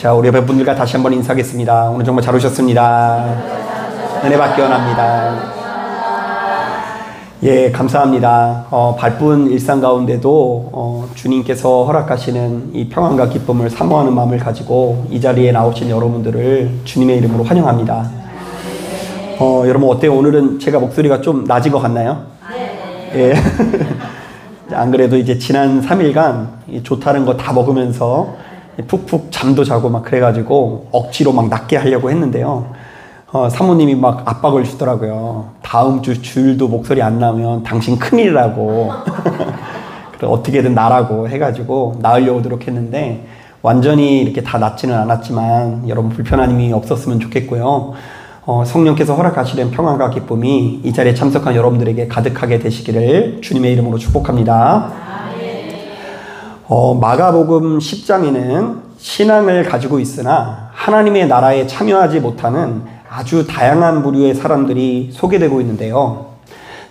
자, 우리 옆분들과 다시 한번 인사하겠습니다. 오늘 정말 잘 오셨습니다. 은혜 받기 원합니다. 예, 감사합니다. 바쁜 일상 가운데도 주님께서 허락하시는 이 평안과 기쁨을 사모하는 마음을 가지고 이 자리에 나오신 여러분들을 주님의 이름으로 환영합니다. 여러분 어때요? 오늘은 제가 목소리가 좀 낮은 것 같나요? 예. 안 그래도 이제 지난 3일간 좋다는 거 다 먹으면서 푹푹 잠도 자고 막 그래가지고 억지로 막 낫게 하려고 했는데요. 사모님이 막 압박을 주더라고요. 다음 주 주일도 목소리 안 나면 당신 큰일이라고. 어떻게든 나라고 해가지고 나으려고 노력했는데 완전히 이렇게 다 낫지는 않았지만 여러분 불편한 힘이 없었으면 좋겠고요. 성령께서 허락하시는 평안과 기쁨이 이 자리에 참석한 여러분들에게 가득하게 되시기를 주님의 이름으로 축복합니다. 마가복음 10장에는 신앙을 가지고 있으나 하나님의 나라에 참여하지 못하는 아주 다양한 부류의 사람들이 소개되고 있는데요.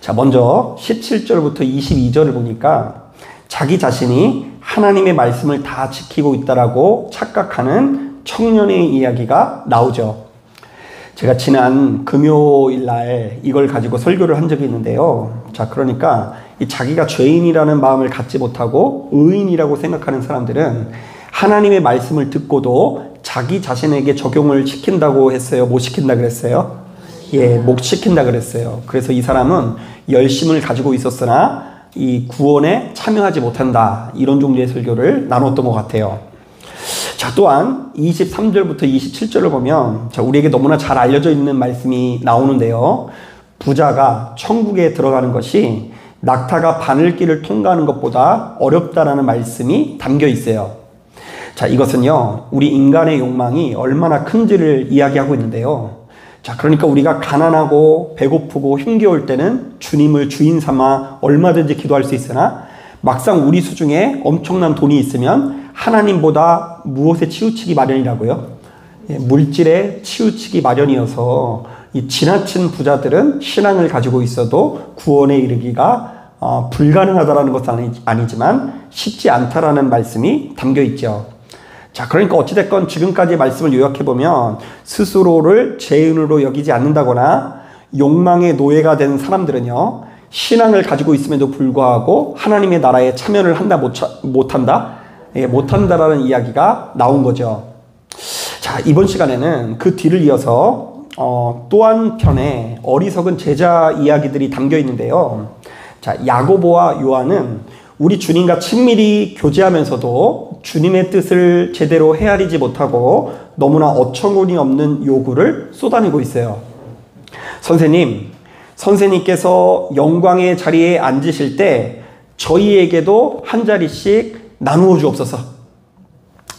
자, 먼저 17절부터 22절을 보니까 자기 자신이 하나님의 말씀을 다 지키고 있다라고 착각하는 청년의 이야기가 나오죠. 제가 지난 금요일 날 이걸 가지고 설교를 한 적이 있는데요. 자, 그러니까 이 자기가 죄인이라는 마음을 갖지 못하고 의인이라고 생각하는 사람들은 하나님의 말씀을 듣고도 자기 자신에게 적용을 시킨다고 했어요? 못 시킨다 그랬어요? 예, 못 시킨다 그랬어요. 그래서 이 사람은 열심을 가지고 있었으나 이 구원에 참여하지 못한다. 이런 종류의 설교를 나눴던 것 같아요. 자, 또한 23절부터 27절을 보면 자, 우리에게 너무나 잘 알려져 있는 말씀이 나오는데요. 부자가 천국에 들어가는 것이 낙타가 바늘길을 통과하는 것보다 어렵다라는 말씀이 담겨 있어요. 자, 이것은요, 우리 인간의 욕망이 얼마나 큰지를 이야기하고 있는데요. 자, 그러니까 우리가 가난하고 배고프고 힘겨울 때는 주님을 주인 삼아 얼마든지 기도할 수 있으나 막상 우리 수중에 엄청난 돈이 있으면 하나님보다 무엇에 치우치기 마련이라고요? 예, 물질에 치우치기 마련이어서 이 지나친 부자들은 신앙을 가지고 있어도 구원에 이르기가 불가능하다라는 것은 아니지만 쉽지 않다라는 말씀이 담겨 있죠. 자, 그러니까 어찌됐건 지금까지의 말씀을 요약해보면 스스로를 죄인으로 여기지 않는다거나 욕망의 노예가 된 사람들은요, 신앙을 가지고 있음에도 불구하고 하나님의 나라에 참여를 한다 못한다? 예, 못한다라는 이야기가 나온 거죠. 자, 이번 시간에는 그 뒤를 이어서 또 한편의 어리석은 제자 이야기들이 담겨 있는데요. 자, 야고보와 요한은 우리 주님과 친밀히 교제하면서도 주님의 뜻을 제대로 헤아리지 못하고 너무나 어처구니 없는 요구를 쏟아내고 있어요. 선생님께서 영광의 자리에 앉으실 때 저희에게도 한 자리씩 나누어 주옵소서.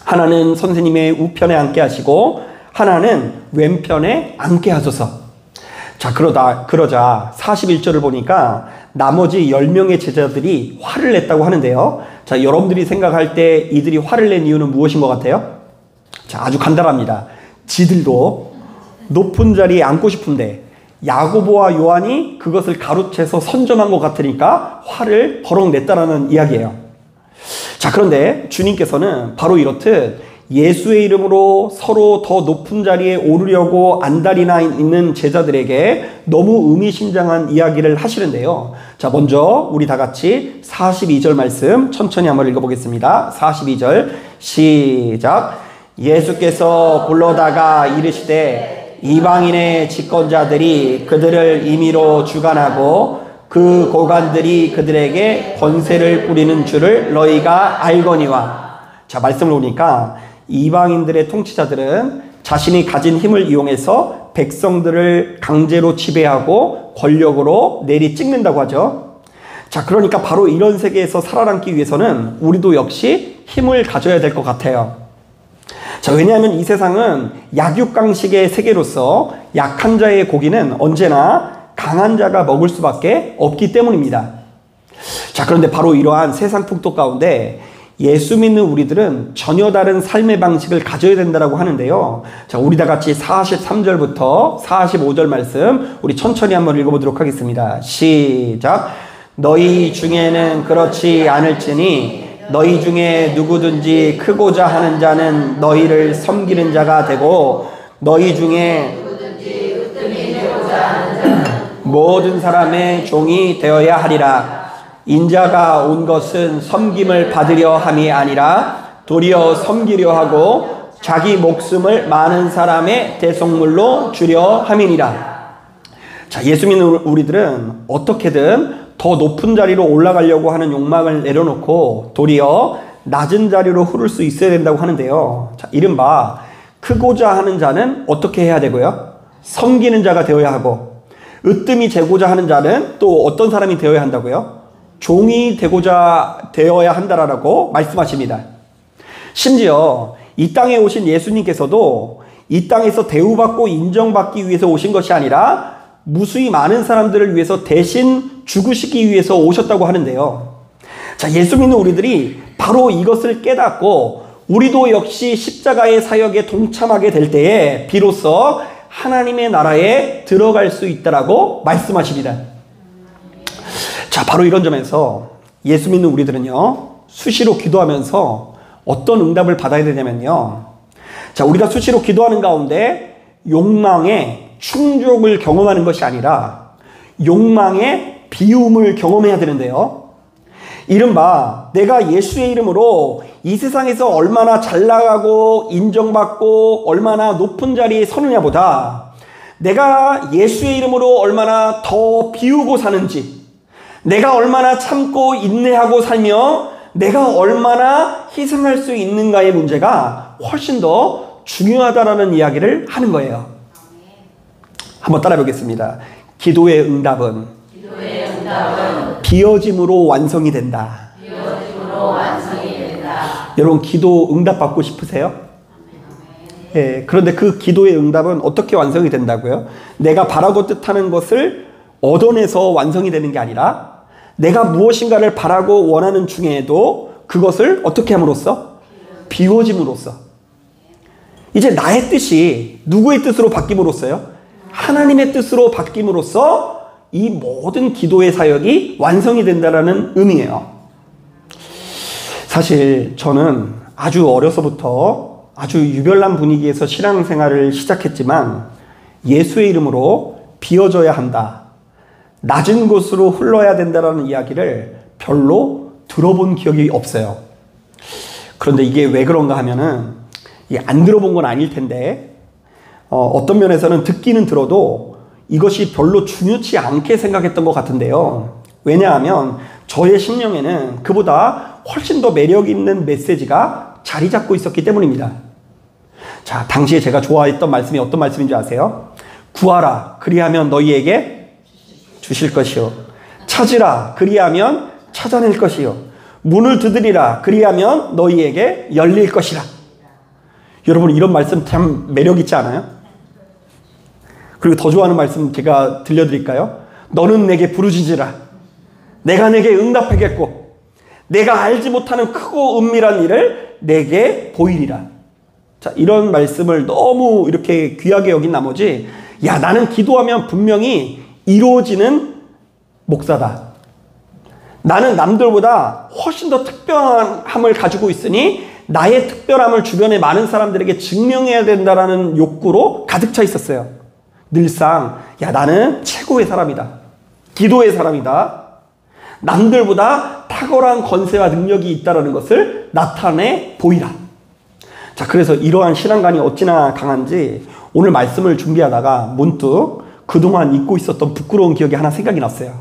하나는 선생님의 우편에 앉게 하시고 하나는 왼편에 앉게 하소서. 자, 그러자 41절을 보니까 나머지 10명의 제자들이 화를 냈다고 하는데요. 자, 여러분들이 생각할 때 이들이 화를 낸 이유는 무엇인 것 같아요? 자, 아주 간단합니다. 지들도 높은 자리에 앉고 싶은데 야고보와 요한이 그것을 가로채서 선점한 것 같으니까 화를 버럭 냈다라는 이야기예요. 자, 그런데 주님께서는 바로 이렇듯 예수의 이름으로 서로 더 높은 자리에 오르려고 안달이나 있는 제자들에게 너무 의미심장한 이야기를 하시는데요. 자, 먼저 우리 다 같이 42절 말씀 천천히 한번 읽어보겠습니다. 42절 시작. 예수께서 불러다가 이르시되 이방인의 집권자들이 그들을 임의로 주관하고 그 고관들이 그들에게 권세를 뿌리는 줄을 너희가 알거니와. 자, 말씀을 보니까 이방인들의 통치자들은 자신이 가진 힘을 이용해서 백성들을 강제로 지배하고 권력으로 내리 찍는다고 하죠. 자, 그러니까 바로 이런 세계에서 살아남기 위해서는 우리도 역시 힘을 가져야 될 것 같아요. 자, 왜냐하면 이 세상은 약육강식의 세계로서 약한 자의 고기는 언제나 강한 자가 먹을 수밖에 없기 때문입니다. 자, 그런데 바로 이러한 세상 풍토 가운데 예수 믿는 우리들은 전혀 다른 삶의 방식을 가져야 된다고 하는데요. 자, 우리 다 같이 43절부터 45절 말씀 우리 천천히 한번 읽어보도록 하겠습니다. 시작. 너희 중에는 그렇지 않을지니 너희 중에 누구든지 크고자 하는 자는 너희를 섬기는 자가 되고 너희 중에 모든 사람의 종이 되어야 하리라. 인자가 온 것은 섬김을 받으려 함이 아니라 도리어 섬기려 하고 자기 목숨을 많은 사람의 대속물로 주려 함이니라. 자, 예수 믿는 우리들은 어떻게든 더 높은 자리로 올라가려고 하는 욕망을 내려놓고 도리어 낮은 자리로 흐를 수 있어야 된다고 하는데요. 자, 이른바 크고자 하는 자는 어떻게 해야 되고요? 섬기는 자가 되어야 하고, 으뜸이 재고자 하는 자는 또 어떤 사람이 되어야 한다고요? 종이 되어야 한다라고 말씀하십니다. 심지어 이 땅에 오신 예수님께서도 이 땅에서 대우받고 인정받기 위해서 오신 것이 아니라 무수히 많은 사람들을 위해서 대신 죽으시기 위해서 오셨다고 하는데요. 자, 예수 믿는 우리들이 바로 이것을 깨닫고 우리도 역시 십자가의 사역에 동참하게 될 때에 비로소 하나님의 나라에 들어갈 수 있다라고 말씀하십니다. 자, 바로 이런 점에서 예수 믿는 우리들은요, 수시로 기도하면서 어떤 응답을 받아야 되냐면요. 자, 우리가 수시로 기도하는 가운데 욕망의 충족을 경험하는 것이 아니라 욕망의 비움을 경험해야 되는데요. 이른바 내가 예수의 이름으로 이 세상에서 얼마나 잘 나가고 인정받고 얼마나 높은 자리에 서느냐보다 내가 예수의 이름으로 얼마나 더 비우고 사는지, 내가 얼마나 참고 인내하고 살며 내가 얼마나 희생할 수 있는가의 문제가 훨씬 더 중요하다라는 이야기를 하는 거예요. 한번 따라 보겠습니다. 기도의 응답은 비어짐으로 완성이 된다. 여러분, 기도 응답 받고 싶으세요? 예, 그런데 그 기도의 응답은 어떻게 완성이 된다고요? 내가 바라고 뜻하는 것을 얻어내서 완성이 되는 게 아니라 내가 무엇인가를 바라고 원하는 중에도 그것을 어떻게 함으로써? 비워짐으로써. 이제 나의 뜻이 누구의 뜻으로 바뀜으로써요? 하나님의 뜻으로 바뀜으로써 이 모든 기도의 사역이 완성이 된다는 의미예요. 사실 저는 아주 어려서부터 아주 유별난 분위기에서 신앙생활을 시작했지만 예수의 이름으로 비워져야 한다, 낮은 곳으로 흘러야 된다는 이야기를 별로 들어본 기억이 없어요. 그런데 이게 왜 그런가 하면은 안 들어본 건 아닐 텐데 어떤 면에서는 듣기는 들어도 이것이 별로 중요치 않게 생각했던 것 같은데요. 왜냐하면 저의 심령에는 그보다 훨씬 더 매력 있는 메시지가 자리 잡고 있었기 때문입니다. 자, 당시에 제가 좋아했던 말씀이 어떤 말씀인지 아세요? 구하라, 그리하면 너희에게 주실 것이요. 찾으라, 그리하면 찾아낼 것이요. 문을 두드리라, 그리하면 너희에게 열릴 것이라. 여러분, 이런 말씀 참 매력 있지 않아요? 그리고 더 좋아하는 말씀 제가 들려드릴까요? 너는 내게 부르짖으라, 내가 내게 응답하겠고 내가 알지 못하는 크고 은밀한 일을 내게 보이리라. 자, 이런 말씀을 너무 이렇게 귀하게 여긴 나머지, 야, 나는 기도하면 분명히 이루어지는 목사다, 나는 남들보다 훨씬 더 특별함을 가지고 있으니 나의 특별함을 주변의 많은 사람들에게 증명해야 된다라는 욕구로 가득 차 있었어요. 늘상, 야, 나는 최고의 사람이다, 기도의 사람이다, 남들보다 탁월한 권세와 능력이 있다는 것을 나타내 보이라. 자, 그래서 이러한 신앙관이 어찌나 강한지 오늘 말씀을 준비하다가 문득 그동안 잊고 있었던 부끄러운 기억이 하나 생각이 났어요.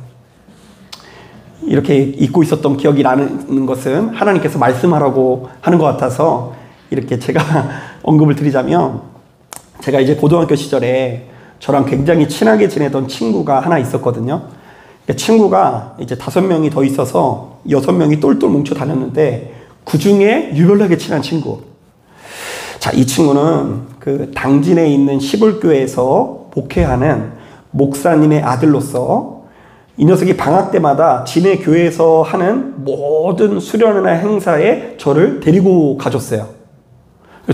이렇게 잊고 있었던 기억이 나는 것은 하나님께서 말씀하라고 하는 것 같아서 이렇게 제가 언급을 드리자면, 제가 이제 고등학교 시절에 저랑 굉장히 친하게 지내던 친구가 하나 있었거든요. 친구가 이제 5명이 더 있어서 6명이 똘똘 뭉쳐 다녔는데 그 중에 유별나게 친한 친구. 자, 이 친구는 그 당진에 있는 시골교회에서 목회하는 목사님의 아들로서 이 녀석이 방학 때마다 진해 교회에서 하는 모든 수련회나 행사에 저를 데리고 가줬어요.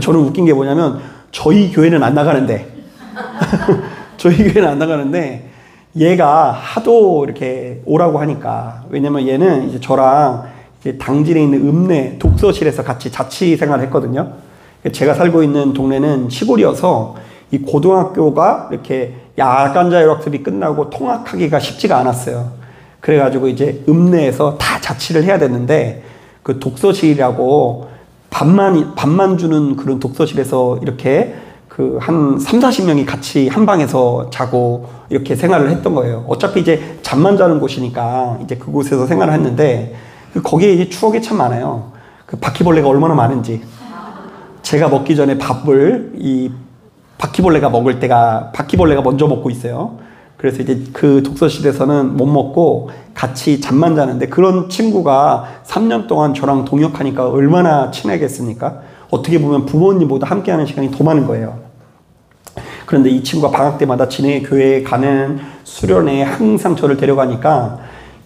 저는 웃긴 게 뭐냐면 저희 교회는 안 나가는데 저희 교회는 안 나가는데 얘가 하도 이렇게 오라고 하니까, 왜냐면 얘는 이제 저랑 이제 당진에 있는 읍내 독서실에서 같이 자취 생활을 했거든요. 제가 살고 있는 동네는 시골이어서 이 고등학교가 이렇게 야간 자율학습이 끝나고 통학하기가 쉽지가 않았어요. 그래가지고 이제 읍내에서 다 자취를 해야 됐는데 그 독서실이라고 밥만 주는 그런 독서실에서 이렇게 그 한 3, 40명이 같이 한 방에서 자고 이렇게 생활을 했던 거예요. 어차피 이제 잠만 자는 곳이니까 이제 그곳에서 생활을 했는데 거기에 이제 추억이 참 많아요. 그 바퀴벌레가 얼마나 많은지. 제가 먹기 전에 밥을 이 바퀴벌레가 먹을 때가 바퀴벌레가 먼저 먹고 있어요. 그래서 이제 그 독서실에서는 못 먹고 같이 잠만 자는데 그런 친구가 3년 동안 저랑 동역하니까 얼마나 친하겠습니까? 어떻게 보면 부모님보다 함께하는 시간이 더 많은 거예요. 그런데 이 친구가 방학 때마다 지내 교회에 가는 수련회에 항상 저를 데려가니까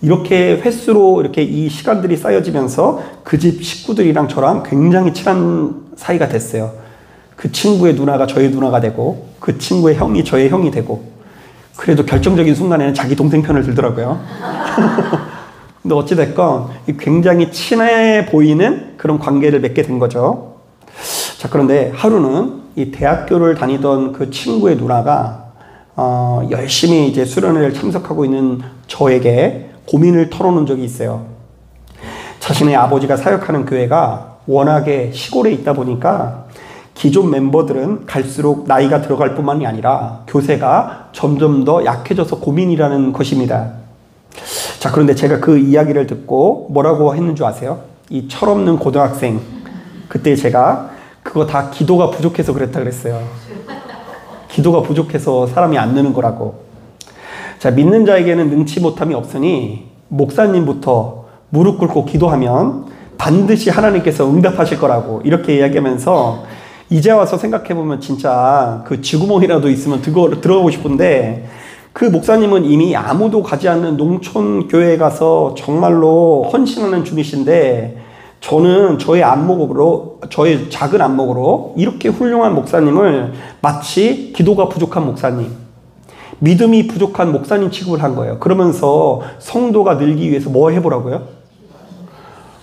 이렇게 횟수로 이렇게 이 시간들이 쌓여지면서 그 집 식구들이랑 저랑 굉장히 친한 사이가 됐어요. 그 친구의 누나가 저의 누나가 되고 그 친구의 형이 저의 형이 되고 그래도 결정적인 순간에는 자기 동생 편을 들더라고요. 근데 어찌됐건 굉장히 친해 보이는 그런 관계를 맺게 된 거죠. 자, 그런데 하루는 이 대학교를 다니던 그 친구의 누나가 열심히 이제 수련회를 참석하고 있는 저에게 고민을 털어놓은 적이 있어요. 자신의 아버지가 사역하는 교회가 워낙에 시골에 있다 보니까 기존 멤버들은 갈수록 나이가 들어갈 뿐만이 아니라 교세가 점점 더 약해져서 고민이라는 것입니다. 자, 그런데 제가 그 이야기를 듣고 뭐라고 했는 줄 아세요? 이 철없는 고등학생. 그때 제가 그거 다 기도가 부족해서 그랬다 그랬어요. 기도가 부족해서 사람이 안 느는 거라고. 자, 믿는 자에게는 능치 못함이 없으니 목사님부터 무릎 꿇고 기도하면 반드시 하나님께서 응답하실 거라고 이렇게 이야기하면서 이제 와서 생각해보면 진짜 그 쥐구멍이라도 있으면 들어가고 싶은데 그 목사님은 이미 아무도 가지 않는 농촌 교회에 가서 정말로 헌신하는 중이신데 저는 저의 작은 안목으로 이렇게 훌륭한 목사님을 마치 기도가 부족한 목사님, 믿음이 부족한 목사님 취급을 한 거예요. 그러면서 성도가 늘기 위해서 뭐 해보라고요?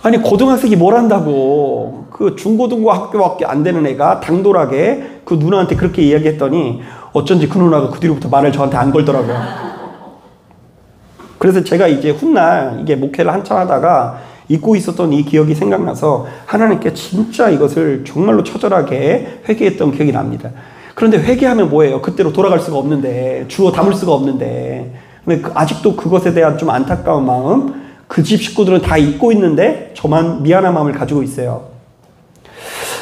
아니, 고등학생이 뭘 한다고. 그 중고등부 학교밖에 안 되는 애가 당돌하게 그 누나한테 그렇게 이야기했더니 어쩐지 그 누나가 그 뒤로부터 말을 저한테 안 걸더라고요. 그래서 제가 이제 훗날 이게 목회를 한참 하다가 잊고 있었던 이 기억이 생각나서 하나님께 진짜 이것을 정말로 처절하게 회개했던 기억이 납니다. 그런데 회개하면 뭐예요? 그때로 돌아갈 수가 없는데, 주워 담을 수가 없는데, 근데 아직도 그것에 대한 좀 안타까운 마음, 그 집 식구들은 다 잊고 있는데 저만 미안한 마음을 가지고 있어요.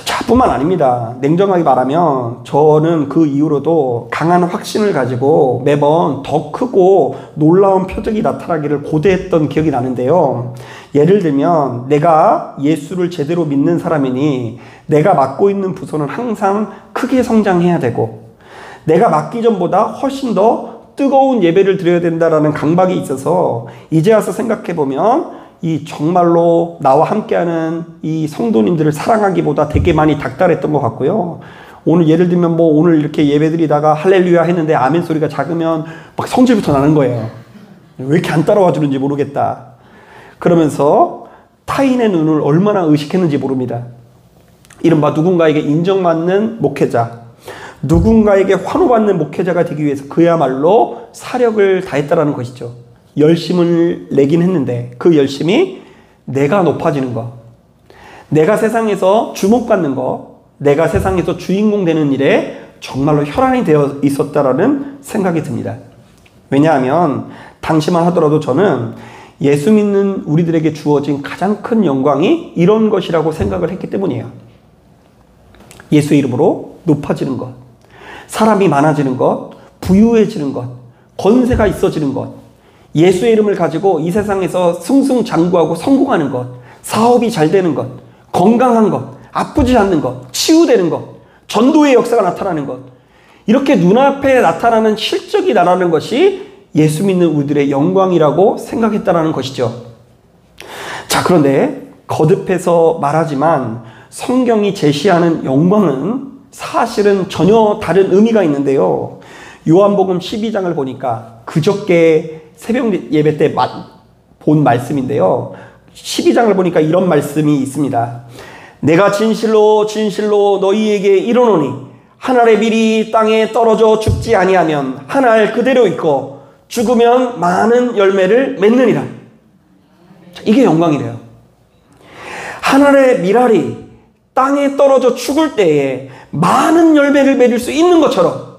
자, 뿐만 아닙니다. 냉정하게 말하면 저는 그 이후로도 강한 확신을 가지고 매번 더 크고 놀라운 표적이 나타나기를 고대했던 기억이 나는데요. 예를 들면 내가 예수를 제대로 믿는 사람이니 내가 맡고 있는 부서는 항상 크게 성장해야 되고 내가 맡기 전보다 훨씬 더 뜨거운 예배를 드려야 된다라는 강박이 있어서 이제 와서 생각해보면 이 정말로 나와 함께하는 이 성도님들을 사랑하기보다 되게 많이 닥달했던 것 같고요. 오늘 예를 들면 뭐 오늘 이렇게 예배 드리다가 할렐루야 했는데 아멘 소리가 작으면 막 성질부터 나는 거예요. 왜 이렇게 안 따라와 주는지 모르겠다. 그러면서 타인의 눈을 얼마나 의식했는지 모릅니다. 이른바 누군가에게 인정받는 목회자, 누군가에게 환호받는 목회자가 되기 위해서 그야말로 사력을 다했다라는 것이죠. 열심을 내긴 했는데 그 열심이 내가 높아지는 것, 내가 세상에서 주목받는 것, 내가 세상에서 주인공 되는 일에 정말로 혈안이 되어 있었다라는 생각이 듭니다. 왜냐하면 당시만 하더라도 저는 예수 믿는 우리들에게 주어진 가장 큰 영광이 이런 것이라고 생각을 했기 때문이에요. 예수 이름으로 높아지는 것, 사람이 많아지는 것, 부유해지는 것, 권세가 있어지는 것, 예수의 이름을 가지고 이 세상에서 승승장구하고 성공하는 것, 사업이 잘 되는 것, 건강한 것, 아프지 않는 것, 치유되는 것, 전도의 역사가 나타나는 것, 이렇게 눈앞에 나타나는 실적이 나라는 것이 예수 믿는 우리들의 영광이라고 생각했다라는 것이죠. 자, 그런데 거듭해서 말하지만 성경이 제시하는 영광은 사실은 전혀 다른 의미가 있는데요. 요한복음 12장을 보니까 그저께 새벽 예배 때 본 말씀인데요. 12장을 보니까 이런 말씀이 있습니다. 내가 진실로 진실로 너희에게 이르노니 한 알의 밀이 땅에 떨어져 죽지 아니하면 한 알 그대로 있고 죽으면 많은 열매를 맺느니라. 이게 영광이래요. 한 알의 밀알이 땅에 떨어져 죽을 때에 많은 열매를 맺을 수 있는 것처럼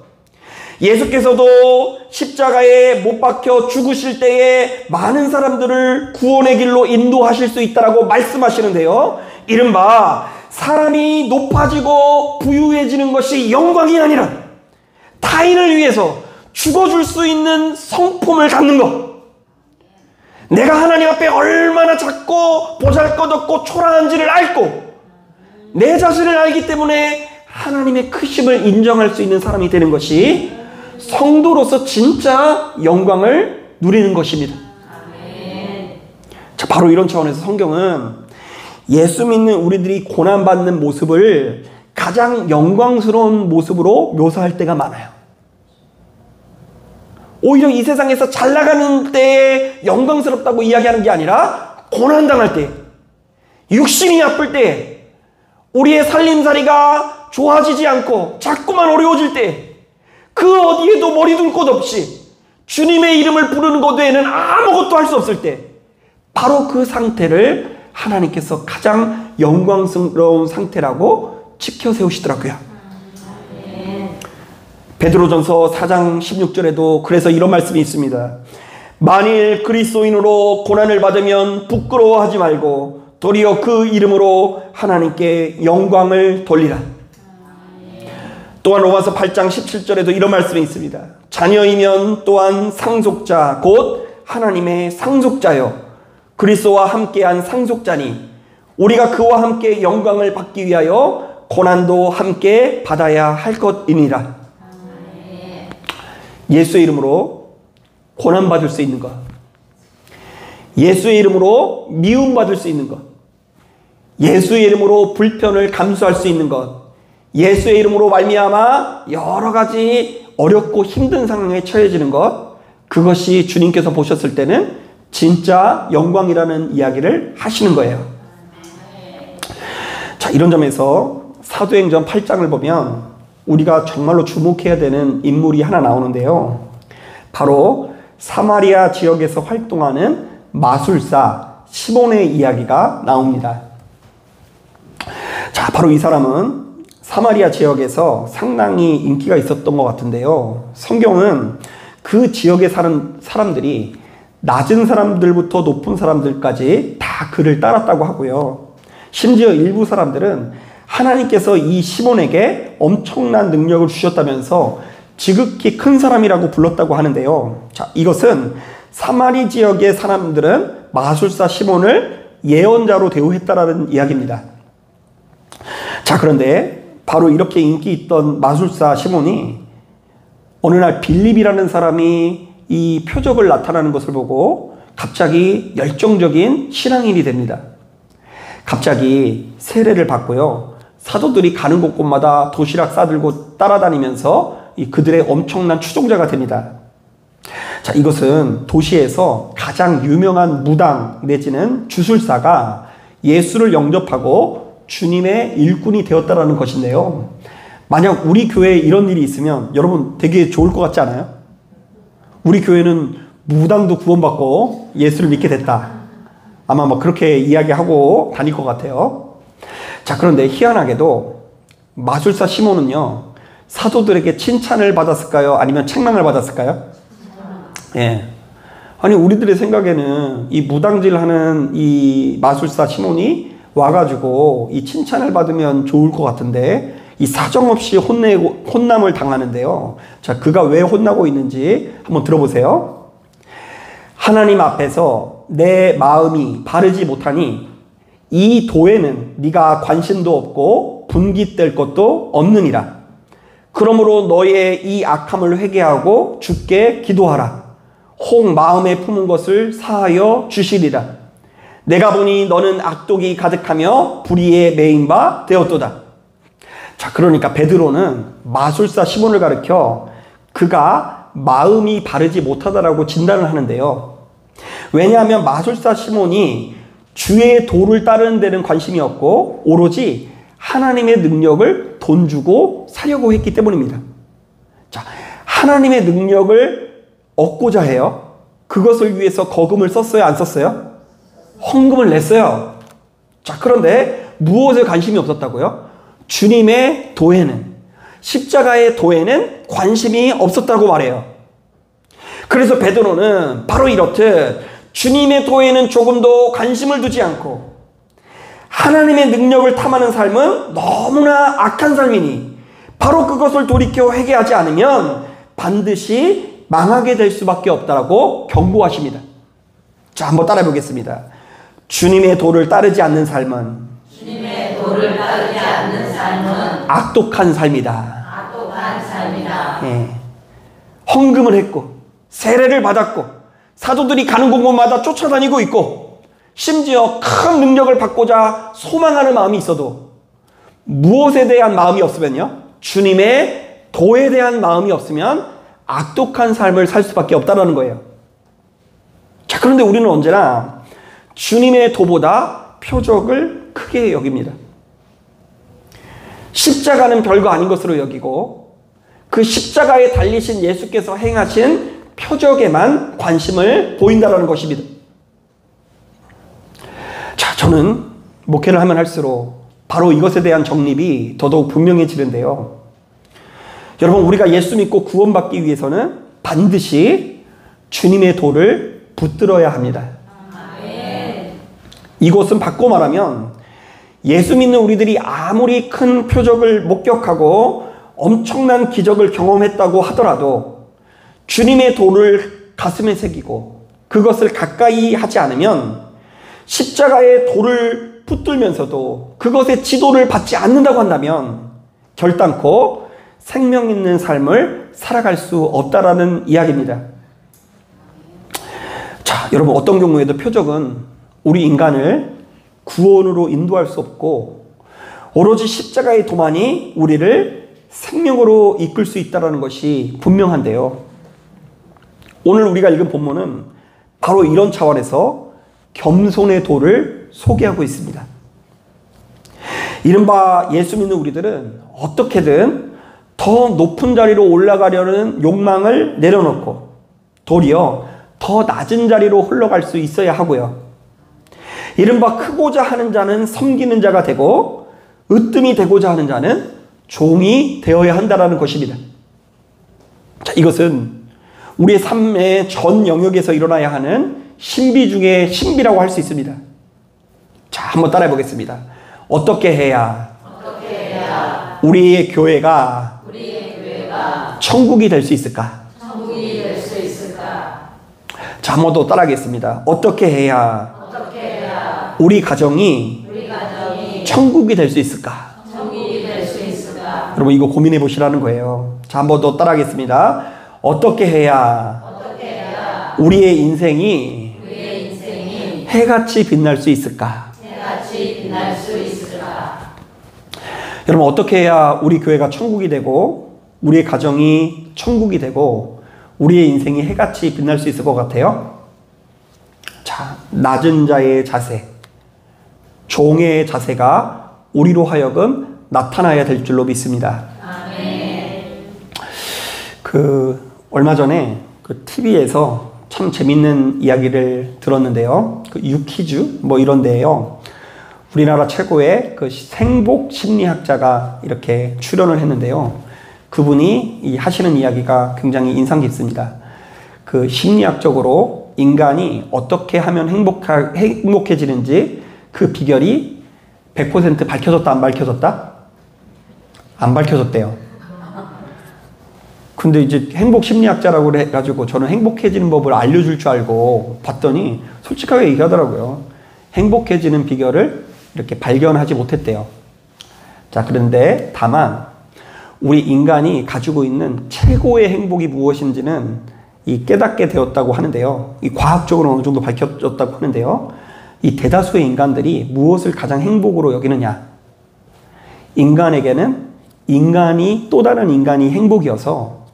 예수께서도 십자가에 못 박혀 죽으실 때에 많은 사람들을 구원의 길로 인도하실 수 있다라고 말씀하시는데요. 이른바 사람이 높아지고 부유해지는 것이 영광이 아니라 타인을 위해서 죽어줄 수 있는 성품을 갖는 것. 내가 하나님 앞에 얼마나 작고 보잘것없고 초라한지를 알고 내 자신을 알기 때문에 하나님의 크심을 인정할 수 있는 사람이 되는 것이 성도로서 진짜 영광을 누리는 것입니다. 자, 바로 이런 차원에서 성경은 예수 믿는 우리들이 고난받는 모습을 가장 영광스러운 모습으로 묘사할 때가 많아요. 오히려 이 세상에서 잘 나가는 때에 영광스럽다고 이야기하는 게 아니라 고난당할 때, 육신이 아플 때, 우리의 살림살이가 좋아지지 않고 자꾸만 어려워질 때, 그 어디에도 머리둘 곳 없이 주님의 이름을 부르는 것 외에는 아무것도 할 수 없을 때, 바로 그 상태를 하나님께서 가장 영광스러운 상태라고 지켜 세우시더라고요. 베드로전서 4장 16절에도 그래서 이런 말씀이 있습니다. 만일 그리스도인으로 고난을 받으면 부끄러워하지 말고 도리어 그 이름으로 하나님께 영광을 돌리라. 또한 로마서 8장 17절에도 이런 말씀이 있습니다. 자녀이면 또한 상속자 곧 하나님의 상속자요 그리스도와 함께한 상속자니 우리가 그와 함께 영광을 받기 위하여 고난도 함께 받아야 할 것이니라. 예수의 이름으로 고난받을 수 있는 것, 예수의 이름으로 미움받을 수 있는 것, 예수의 이름으로 불편을 감수할 수 있는 것, 예수의 이름으로 말미암아 여러 가지 어렵고 힘든 상황에 처해지는 것, 그것이 주님께서 보셨을 때는 진짜 영광이라는 이야기를 하시는 거예요. 자, 이런 점에서 사도행전 8장을 보면 우리가 정말로 주목해야 되는 인물이 하나 나오는데요. 바로 사마리아 지역에서 활동하는 마술사 시몬의 이야기가 나옵니다. 자, 바로 이 사람은 사마리아 지역에서 상당히 인기가 있었던 것 같은데요. 성경은 그 지역에 사는 사람들이 낮은 사람들부터 높은 사람들까지 다 그를 따랐다고 하고요. 심지어 일부 사람들은 하나님께서 이 시몬에게 엄청난 능력을 주셨다면서 지극히 큰 사람이라고 불렀다고 하는데요. 자, 이것은 사마리 지역의 사람들은 마술사 시몬을 예언자로 대우했다라는 이야기입니다. 자, 그런데 바로 이렇게 인기 있던 마술사 시몬이 어느 날 빌립이라는 사람이 이 표적을 나타나는 것을 보고 갑자기 열정적인 신앙인이 됩니다. 갑자기 세례를 받고요. 사도들이 가는 곳곳마다 도시락 싸들고 따라다니면서 그들의 엄청난 추종자가 됩니다. 자, 이것은 도시에서 가장 유명한 무당 내지는 주술사가 예수를 영접하고 주님의 일꾼이 되었다라는 것인데요. 만약 우리 교회에 이런 일이 있으면 여러분 되게 좋을 것 같지 않아요? 우리 교회는 무당도 구원받고 예수를 믿게 됐다. 아마 뭐 그렇게 이야기하고 다닐 것 같아요. 자, 그런데 희한하게도 마술사 시몬은요, 사도들에게 칭찬을 받았을까요? 아니면 책망을 받았을까요? 예. 아니, 우리들의 생각에는 이 무당질하는 이 마술사 시몬이 와가지고 이 칭찬을 받으면 좋을 것 같은데 이 사정없이 혼남을 당하는데요. 자, 그가 왜 혼나고 있는지 한번 들어보세요. 하나님 앞에서 내 마음이 바르지 못하니 이 도에는 네가 관심도 없고 분깃될 것도 없느니라. 그러므로 너의 이 악함을 회개하고 주께 기도하라. 혹 마음에 품은 것을 사하여 주시리라. 내가 보니 너는 악독이 가득하며 불의에 매인 바 되었도다. 자, 그러니까 베드로는 마술사 시몬을 가리켜 그가 마음이 바르지 못하다라고 진단을 하는데요. 왜냐하면 마술사 시몬이 주의 도를 따르는 데는 관심이 없고 오로지 하나님의 능력을 돈 주고 사려고 했기 때문입니다. 자, 하나님의 능력을 얻고자 해요. 그것을 위해서 거금을 썼어요? 안 썼어요? 헌금을 냈어요. 자, 그런데 무엇에 관심이 없었다고요? 주님의 도에는, 십자가의 도에는 관심이 없었다고 말해요. 그래서 베드로는 바로 이렇듯 주님의 도에는 조금도 관심을 두지 않고 하나님의 능력을 탐하는 삶은 너무나 악한 삶이니 바로 그것을 돌이켜 회개하지 않으면 반드시 망하게 될 수밖에 없다라고 경고하십니다. 자, 한번 따라해 보겠습니다. 주님의 도를 따르지 않는 삶은 악독한 삶이다. 예. 헌금을 했고 세례를 받았고 사도들이 가는 곳마다 쫓아다니고 있고 심지어 큰 능력을 받고자 소망하는 마음이 있어도 무엇에 대한 마음이 없으면요, 주님의 도에 대한 마음이 없으면 악독한 삶을 살 수밖에 없다는 거예요. 자, 그런데 우리는 언제나 주님의 도보다 표적을 크게 여깁니다. 십자가는 별거 아닌 것으로 여기고 그 십자가에 달리신 예수께서 행하신 표적에만 관심을 보인다는 것입니다. 자, 저는 목회를 하면 할수록 바로 이것에 대한 정립이 더더욱 분명해지는데요. 여러분, 우리가 예수 믿고 구원받기 위해서는 반드시 주님의 도를 붙들어야 합니다. 이것은 바꿔 말하면 예수 믿는 우리들이 아무리 큰 표적을 목격하고 엄청난 기적을 경험했다고 하더라도 주님의 도를 가슴에 새기고 그것을 가까이 하지 않으면 십자가의 도를 붙들면서도 그것의 지도를 받지 않는다고 한다면 결단코 생명 있는 삶을 살아갈 수 없다라는 이야기입니다. 자, 여러분, 어떤 경우에도 표적은 우리 인간을 구원으로 인도할 수 없고 오로지 십자가의 도만이 우리를 생명으로 이끌 수 있다는 것이 분명한데요. 오늘 우리가 읽은 본문은 바로 이런 차원에서 겸손의 도를 소개하고 있습니다. 이른바 예수 믿는 우리들은 어떻게든 더 높은 자리로 올라가려는 욕망을 내려놓고 도리어 더 낮은 자리로 흘러갈 수 있어야 하고요. 이른바 크고자 하는 자는 섬기는 자가 되고 으뜸이 되고자 하는 자는 종이 되어야 한다는 것입니다. 자, 이것은 우리의 삶의 전 영역에서 일어나야 하는 신비 중에 신비라고 할 수 있습니다. 자, 한번 따라해 보겠습니다. 어떻게 해야 우리의 교회가 천국이 될 수 있을까? 자, 한번 더 따라하겠습니다. 어떻게 해야 우리 가정이 천국이 될 수 있을까? 여러분, 이거 고민해 보시라는 거예요. 자, 한번 더 따라하겠습니다. 어떻게 해야 우리의 인생이 해같이 빛날 수 있을까? 여러분, 어떻게 해야 우리 교회가 천국이 되고 우리의 가정이 천국이 되고 우리의 인생이 해같이 빛날 수 있을 것 같아요? 자, 낮은 자의 자세, 종의 자세가 우리로 하여금 나타나야 될 줄로 믿습니다. 얼마 전에 TV에서 참 재밌는 이야기를 들었는데요. 유퀴즈 뭐 이런 데에요. 우리나라 최고의 행복 심리학자가 이렇게 출연을 했는데요. 그분이 하시는 이야기가 굉장히 인상 깊습니다. 심리학적으로 인간이 어떻게 하면 행복해지는지 그 비결이 100% 밝혀졌다, 안 밝혀졌다? 안 밝혀졌대요. 근데 이제 행복 심리학자라고 해가지고 저는 행복해지는 법을 알려줄 줄 알고 봤더니 솔직하게 얘기하더라고요. 행복해지는 비결을 이렇게 발견하지 못했대요. 자, 그런데 다만 우리 인간이 가지고 있는 최고의 행복이 무엇인지는 깨닫게 되었다고 하는데요. 과학적으로 어느 정도 밝혀졌다고 하는데요. 이 대다수의 인간들이 무엇을 가장 행복으로 여기느냐? 인간에게는 또 다른 인간이 행복이어서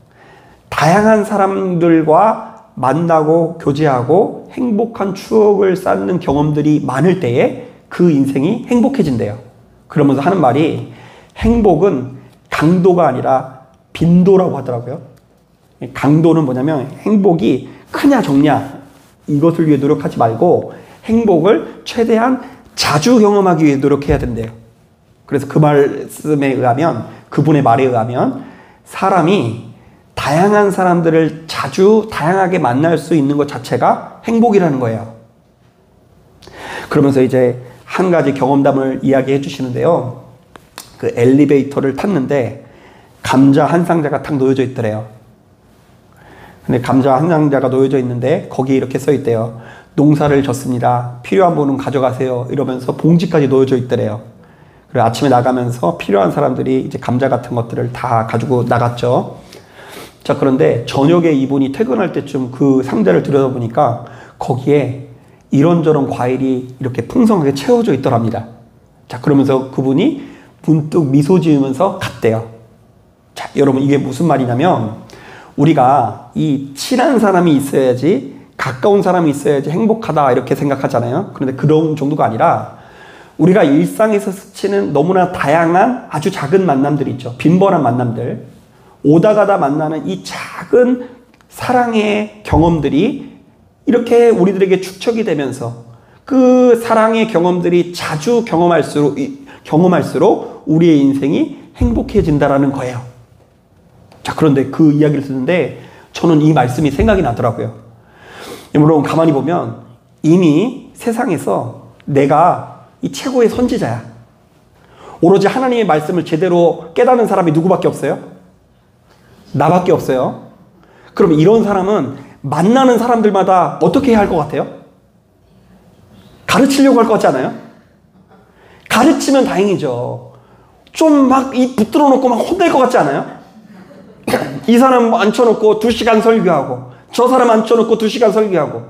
다양한 사람들과 만나고 교제하고 행복한 추억을 쌓는 경험들이 많을 때에 그 인생이 행복해진대요. 그러면서 하는 말이 행복은 강도가 아니라 빈도라고 하더라고요. 강도는 뭐냐면 행복이 크냐 적냐 이것을 위해 노력하지 말고 행복을 최대한 자주 경험하기 위해 노력해야 된대요. 그래서 그 말씀에 의하면, 그분의 말에 의하면 사람이 다양한 사람들을 자주 다양하게 만날 수 있는 것 자체가 행복이라는 거예요. 그러면서 이제 한 가지 경험담을 이야기해 주시는데요. 그 엘리베이터를 탔는데 감자 한 상자가 탁 놓여져 있더래요. 근데 감자 한 상자가 놓여져 있는데 거기에 이렇게 써 있대요. 농사를 졌습니다. 필요한 분은 가져가세요. 이러면서 봉지까지 놓여져 있더래요. 그리고 아침에 나가면서 필요한 사람들이 이제 감자 같은 것들을 다 가지고 나갔죠. 자, 그런데 저녁에 이분이 퇴근할 때쯤 그 상자를 들여다보니까 거기에 이런저런 과일이 이렇게 풍성하게 채워져 있더랍니다. 자, 그러면서 그분이 문득 미소 지으면서 갔대요. 자, 여러분 이게 무슨 말이냐면 우리가 이 친한 사람이 있어야지, 가까운 사람이 있어야지 행복하다 이렇게 생각하잖아요. 그런데 그런 정도가 아니라 우리가 일상에서 스치는 너무나 다양한 아주 작은 만남들이 있죠. 빈번한 만남들. 오다 가다 만나는 이 작은 사랑의 경험들이 이렇게 우리들에게 축적이 되면서 그 사랑의 경험들이 자주 경험할수록 우리의 인생이 행복해진다라는 거예요. 자, 그런데 그 이야기를 듣는데 저는 이 말씀이 생각이 나더라고요. 여러분 가만히 보면 이미 세상에서 내가 이 최고의 선지자야. 오로지 하나님의 말씀을 제대로 깨닫는 사람이 누구밖에 없어요? 나밖에 없어요. 그럼 이런 사람은 만나는 사람들마다 어떻게 해야 할 것 같아요? 가르치려고 할 것 같지 않아요? 가르치면 다행이죠. 좀 막 입 붙들어 놓고 막 혼낼 것 같지 않아요? 이 사람 앉혀놓고 2시간 설교하고 저 사람 앉혀놓고 2시간 설교하고,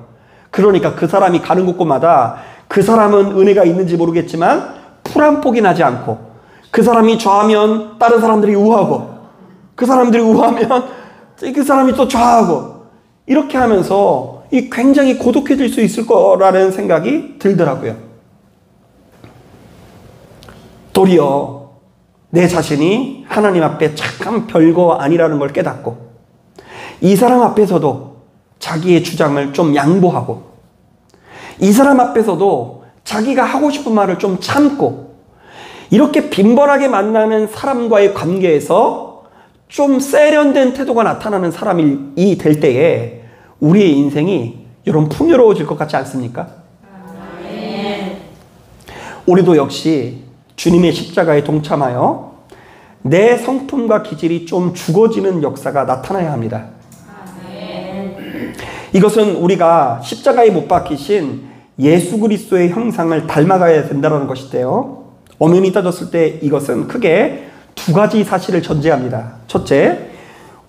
그러니까 그 사람이 가는 곳곳마다 그 사람은 은혜가 있는지 모르겠지만 풀 한 폭이 나지 않고, 그 사람이 좌하면 다른 사람들이 우하고, 그 사람들이 우하면 그 사람이 또 좌하고, 이렇게 하면서 이 굉장히 고독해질 수 있을 거라는 생각이 들더라고요. 도리어 내 자신이 하나님 앞에 참 별거 아니라는 걸 깨닫고, 이 사람 앞에서도 자기의 주장을 좀 양보하고, 이 사람 앞에서도 자기가 하고 싶은 말을 좀 참고, 이렇게 빈번하게 만나는 사람과의 관계에서 좀 세련된 태도가 나타나는 사람이 될 때에 우리의 인생이 여러분 풍요로워질 것 같지 않습니까? 아멘. 우리도 역시 주님의 십자가에 동참하여 내 성품과 기질이 좀 죽어지는 역사가 나타나야 합니다. 아멘. 이것은 우리가 십자가에 못 박히신 예수 그리스도의 형상을 닮아가야 된다는 것인데요. 엄연히 따졌을 때 이것은 크게 두 가지 사실을 전제합니다. 첫째,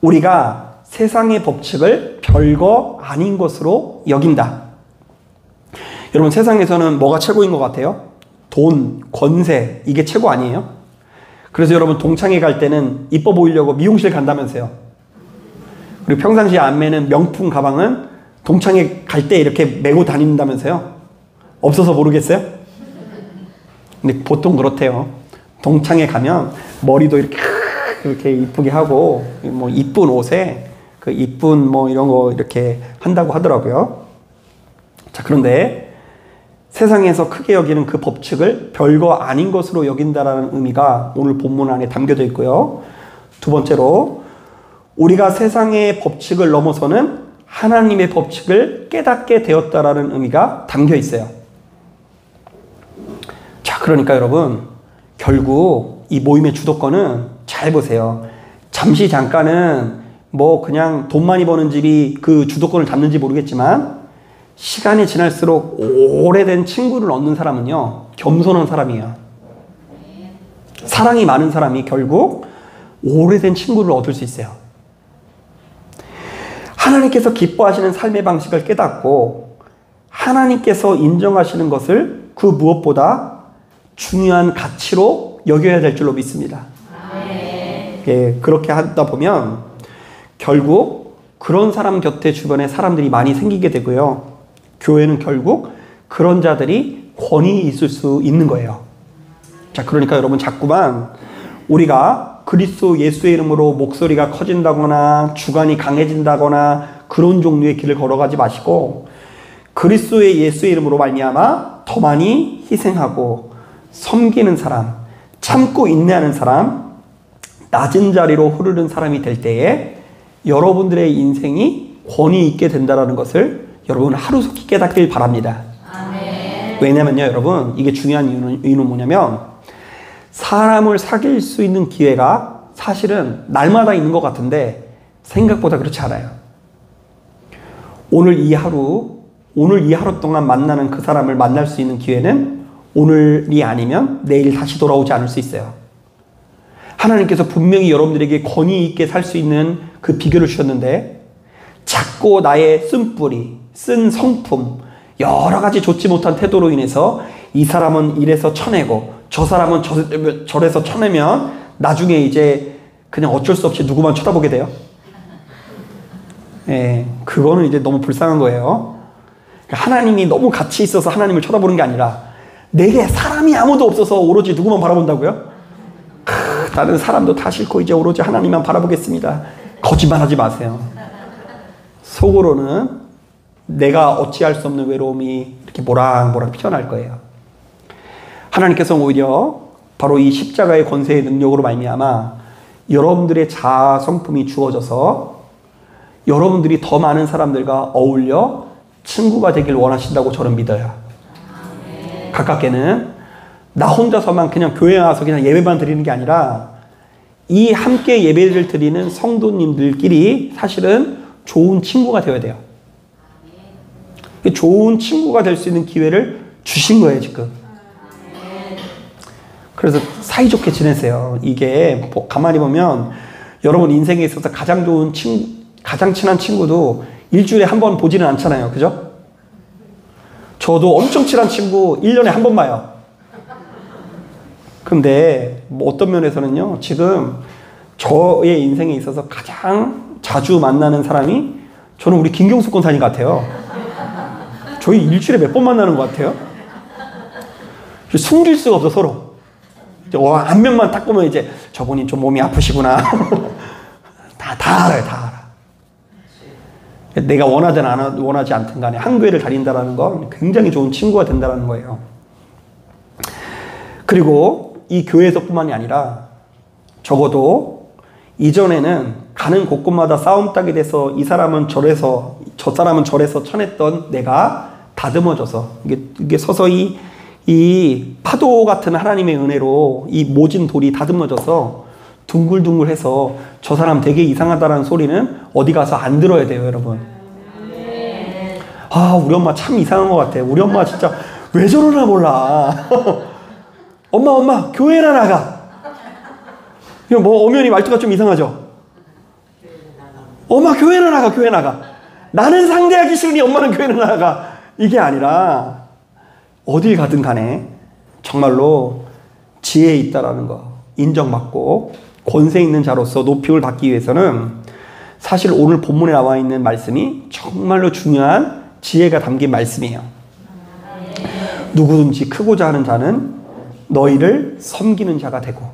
우리가 세상의 법칙을 별거 아닌 것으로 여긴다. 여러분 세상에서는 뭐가 최고인 것 같아요? 돈, 권세, 이게 최고 아니에요? 그래서 여러분 동창회 갈 때는 이뻐 보이려고 미용실 간다면서요. 그리고 평상시에 안 매는 명품 가방은 동창회 갈 때 이렇게 메고 다닌다면서요. 없어서 모르겠어요? 근데 보통 그렇대요. 동창회 가면 머리도 이렇게 이쁘게 하고, 뭐 이쁜 옷에 그 이쁜 뭐 이런 거 이렇게 한다고 하더라고요. 자, 그런데 세상에서 크게 여기는 그 법칙을 별거 아닌 것으로 여긴다라는 의미가 오늘 본문 안에 담겨져 있고요. 두 번째로, 우리가 세상의 법칙을 넘어서는 하나님의 법칙을 깨닫게 되었다라는 의미가 담겨 있어요. 자, 그러니까 여러분, 결국 이 모임의 주도권은 잘 보세요. 잠시 잠깐은 뭐 그냥 돈 많이 버는 집이 그 주도권을 잡는지 모르겠지만, 시간이 지날수록 오래된 친구를 얻는 사람은요, 겸손한 사람이에요. 사랑이 많은 사람이 결국 오래된 친구를 얻을 수 있어요. 하나님께서 기뻐하시는 삶의 방식을 깨닫고 하나님께서 인정하시는 것을 그 무엇보다 중요한 가치로 여겨야 될 줄로 믿습니다. 예, 그렇게 하다 보면 결국 그런 사람 곁에 주변에 사람들이 많이 생기게 되고요. 교회는 결국 그런 자들이 권위 있을 수 있는 거예요. 자, 그러니까 여러분 자꾸만 우리가 그리스도 예수의 이름으로 목소리가 커진다거나 주관이 강해진다거나 그런 종류의 길을 걸어가지 마시고 그리스도의 예수의 이름으로 말미암아 더 많이 희생하고 섬기는 사람, 참고 인내하는 사람, 낮은 자리로 흐르는 사람이 될 때에 여러분들의 인생이 권위 있게 된다는 것을 여러분 하루속히 깨닫길 바랍니다. 아멘. 왜냐면요 여러분 이게 중요한 이유는 뭐냐면 사람을 사귈 수 있는 기회가 사실은 날마다 있는 것 같은데 생각보다 그렇지 않아요. 오늘 이 하루 동안 만나는 그 사람을 만날 수 있는 기회는 오늘이 아니면 내일 다시 돌아오지 않을 수 있어요. 하나님께서 분명히 여러분들에게 권위 있게 살 수 있는 그 비결을 주셨는데 자꾸 나의 쓴뿌리, 쓴 성품, 여러 가지 좋지 못한 태도로 인해서 이 사람은 이래서 쳐내고 저 사람은 저래서 쳐내면 나중에 이제 그냥 어쩔 수 없이 누구만 쳐다보게 돼요. 예, 그거는 이제 너무 불쌍한 거예요. 하나님이 너무 같이 있어서 하나님을 쳐다보는 게 아니라 내게 사람이 아무도 없어서 오로지 누구만 바라본다고요? 다른 사람도 다 싫고 이제 오로지 하나님만 바라보겠습니다. 거짓말하지 마세요. 속으로는 내가 어찌할 수 없는 외로움이 이렇게 모락모락 피어날 거예요. 하나님께서 오히려 바로 이 십자가의 권세의 능력으로 말미암아 여러분들의 자아 성품이 주어져서 여러분들이 더 많은 사람들과 어울려 친구가 되길 원하신다고 저는 믿어요. 가깝게는 나 혼자서만 그냥 교회에 와서 그냥 예배만 드리는 게 아니라 이 함께 예배를 드리는 성도님들끼리 사실은 좋은 친구가 되어야 돼요. 좋은 친구가 될 수 있는 기회를 주신 거예요, 지금. 그래서 사이좋게 지내세요. 이게 가만히 보면 여러분 인생에 있어서 가장 좋은 친구, 가장 친한 친구도 일주일에 한 번 보지는 않잖아요. 그죠? 저도 엄청 친한 친구 1년에 한 번 봐요. 근데 뭐 어떤 면에서는요, 지금 저의 인생에 있어서 가장 자주 만나는 사람이 저는 우리 김경수 권사님 같아요. 저희 일주일에 몇 번 만나는 것 같아요. 숨길 수가 없어, 서로. 한 명만 딱 보면 이제 저분이 좀 몸이 아프시구나. 다 알아요, 다 알아. 내가 원하든 원하지 않든 간에 한 교회를 다닌다는 건 굉장히 좋은 친구가 된다는 거예요. 그리고 이 교회에서뿐만이 아니라 적어도 이전에는 가는 곳곳마다 싸움닭이 돼서 이 사람은 저래서 저 사람은 저래서 쳐냈던 내가 다듬어져서 이게 서서히 이 파도 같은 하나님의 은혜로 이 모진 돌이 다듬어져서 둥글둥글해서 저 사람 되게 이상하다라는 소리는 어디 가서 안 들어야 돼요, 여러분. 아, 우리 엄마 참 이상한 것 같아. 우리 엄마 진짜 왜 저러나 몰라. 엄마 교회나 나가. 이거 뭐 엄연히 말투가 좀 이상하죠. 엄마 교회나 나가. 나는 상대하기 싫으니 엄마는 교회나 나가. 이게 아니라 어딜 가든 간에 정말로 지혜 있다라는 거 인정받고 권세 있는 자로서 높임을 받기 위해서는 사실 오늘 본문에 나와 있는 말씀이 정말로 중요한 지혜가 담긴 말씀이에요. 누구든지 크고자 하는 자는 너희를 섬기는 자가 되고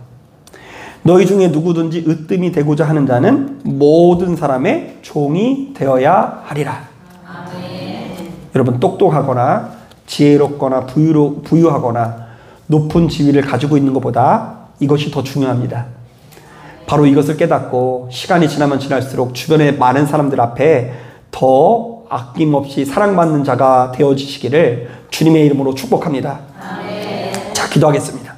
너희 중에 누구든지 으뜸이 되고자 하는 자는 모든 사람의 종이 되어야 하리라. 여러분 똑똑하거나 지혜롭거나 부유하거나 높은 지위를 가지고 있는 것보다 이것이 더 중요합니다. 바로 이것을 깨닫고 시간이 지나면 지날수록 주변의 많은 사람들 앞에 더 아낌없이 사랑받는 자가 되어지시기를 주님의 이름으로 축복합니다. 자, 기도하겠습니다.